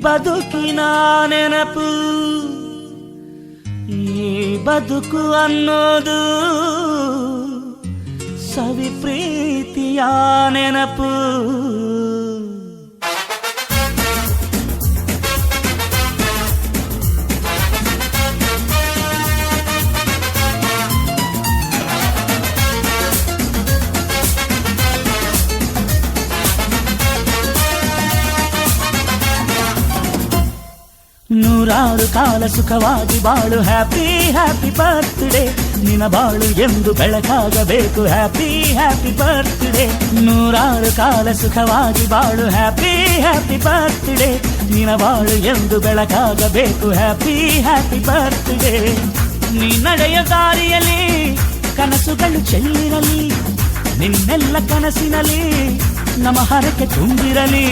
ಬದುಕಿನ ನೆನಪು, ಈ ಬದುಕು ಅನ್ನೋದು ಸವಿ ಪ್ರೀತಿಯ ನೆನಪು. ನೂರಾರು ಕಾಲ ಸುಖವಾಗಿ ಬಾಳು, ಹ್ಯಾಪಿ ಹ್ಯಾಪಿ ಬರ್ತ್ಡೇ. ನಿನ ಬಾಳು ಎಂದು ಬೆಳಕಾಗಬೇಕು, ಹ್ಯಾಪಿ ಹ್ಯಾಪಿ ಬರ್ತ್ಡೇ. ನೂರಾರು ಕಾಲ ಸುಖವಾಗಿ ಬಾಳು, ಹ್ಯಾಪಿ ಹ್ಯಾಪಿ ಬರ್ತ್ಡೇ. ನಿನ ಬಾಳು ಎಂದು ಬೆಳಕಾಗಬೇಕು, ಹ್ಯಾಪಿ ಹ್ಯಾಪಿ ಬರ್ತ್ಡೇ. ನೀ ನಡೆಯ ದಾರಿಯಲ್ಲಿ ಕನಸುಗಳು ಚೆಲ್ಲಿರಲಿ, ನಿನ್ನೆಲ್ಲ ಕನಸಿನಲ್ಲಿ ನಮ್ಮ ಹರಕೆ ತುಂಬಿರಲಿ.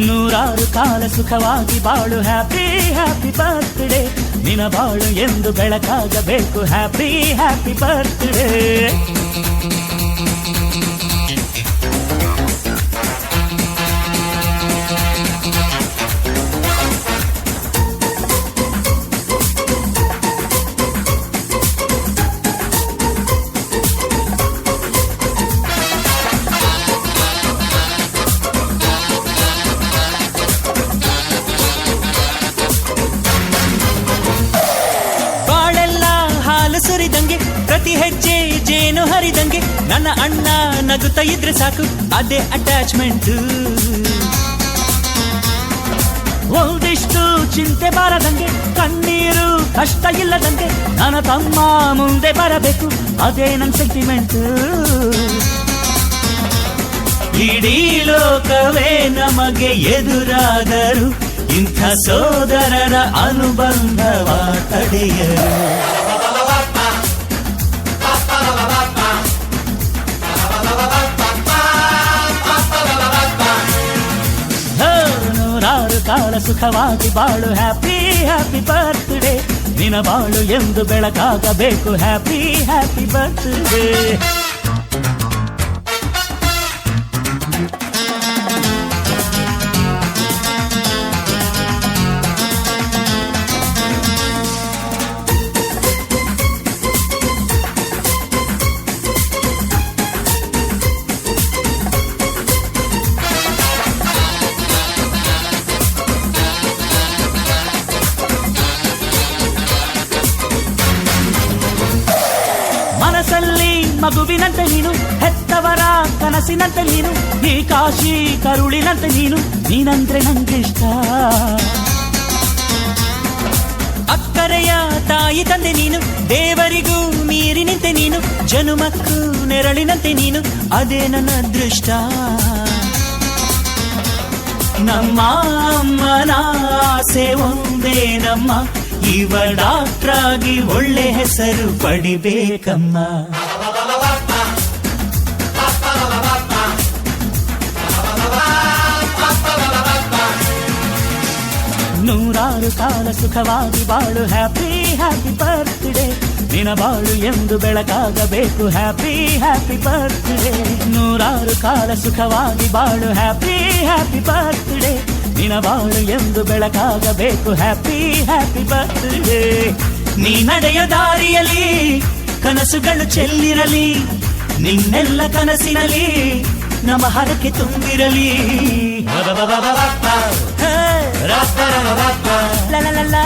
ನೂರಾರು ಕಾಲ ಸುಖವಾಗಿ ಬಾಳು, ಹ್ಯಾಪಿ ಹ್ಯಾಪಿ ಬರ್ತ್ಡೇ. ನಿನ ಬಾಳು ಎಂದು ಬೆಳಕಾಗಬೇಕು, ಹ್ಯಾಪಿ ಹ್ಯಾಪಿ ಬರ್ತ್ಡೇ. ಸುರಿದಂಗೆ ಪ್ರತಿ ಹೆಜ್ಜೆ ಜೇನು ಹರಿದಂಗೆ, ನನ್ನ ಅಣ್ಣ ನಗುತ್ತಾ ಇದ್ರೆ ಸಾಕು, ಅದೇ ಅಟ್ಯಾಚ್ಮೆಂಟ್. ಒಂದಿಷ್ಟು ಚಿಂತೆ ಬಾರದಂಗೆ, ಕಣ್ಣೀರು ಕಷ್ಟ ಇಲ್ಲದಂಗೆ, ನನ್ನ ತಮ್ಮ ಮುಂದೆ ಬರಬೇಕು, ಅದೇ ನನ್ನ ಸೆಂಟಿಮೆಂಟ್. ಇಡೀ ಲೋಕವೇ ನಮಗೆ ಎದುರಾದರು, ಇಂಥ ಸೋದರರ ಅನುಬಂಧವ ತಡೆಯರು. ನೂರಾರು ಕಾಲ ಸುಖವಾಗಿ ಬಾಳು, ಹ್ಯಾಪಿ ಹ್ಯಾಪಿ ಬರ್ತ್ಡೇ. ನಿನ ಬಾಳು ಎಂದು ಬೆಳಕಾಗಬೇಕು, ಹ್ಯಾಪಿ ಹ್ಯಾಪಿ ಬರ್ತ್ಡೇ. ಮನಸ್ಸಲ್ಲಿ ಮಗುವಿನಂತೆ ನೀನು, ಹೆತ್ತವರ ಕನಸಿನಂತೆ ನೀನು, ಈ ಕಾಶಿ ಕರುಳಿನಂತೆ ನೀನು, ನೀನಂದ್ರೆ ನಂಗಿಷ್ಟ. ಅಕ್ಕರೆಯ ತಾಯಿ ತಂದೆ ನೀನು, ದೇವರಿಗೂ ಮೀರಿ ನಿಂತೆ ನೀನು, ಜನುಮಕ್ಕೂ ನೆರಳಿನಂತೆ ನೀನು, ಅದೇ ನನ್ನ ಅದೃಷ್ಟ. ನಮ್ಮ ಅಮ್ಮನ ಆಸೆ ಒಂದೇ ನಮ್ಮ, ಇವ ಡಾಕ್ಟ್ರಾಗಿ ಒಳ್ಳೆ ಹೆಸರು ಪಡಿಬೇಕಮ್ಮ. ನೂರಾರು ಕಾಲ ಸುಖವಾಗಿ ಬಾಳು, ಹ್ಯಾಪಿ ಹ್ಯಾಪಿ ಬರ್ತ್ಡೇ. ನಿನ ಬಾಳು ಎಂದು ಬೆಳಕಾಗಬೇಕು, ಹ್ಯಾಪಿ ಹ್ಯಾಪಿ ಬರ್ತ್ಡೇ. ನೂರಾರು ಕಾಲ ಸುಖವಾಗಿ ಬಾಳು, ಹ್ಯಾಪಿ ಹ್ಯಾಪಿ ಬರ್ತ್ಡೇ. ನಿನ ಬಾಳು ಎಂದು ಬೆಳಕಾಗಬೇಕು, ಹ್ಯಾಪಿ ಹ್ಯಾಪಿ ಬರ್ತ್ಡೇ. ನೀ ನಡೆಯ ದಾರಿಯಲ್ಲಿ ಕನಸುಗಳು ಚೆಲ್ಲಿರಲಿ, ನಿನ್ನೆಲ್ಲ ಕನಸಿನಲ್ಲಿ ನಮ್ಮ ಹರಕೆ ತುಂಬಿರಲಿ. ಲ ಲ ಲ ಲ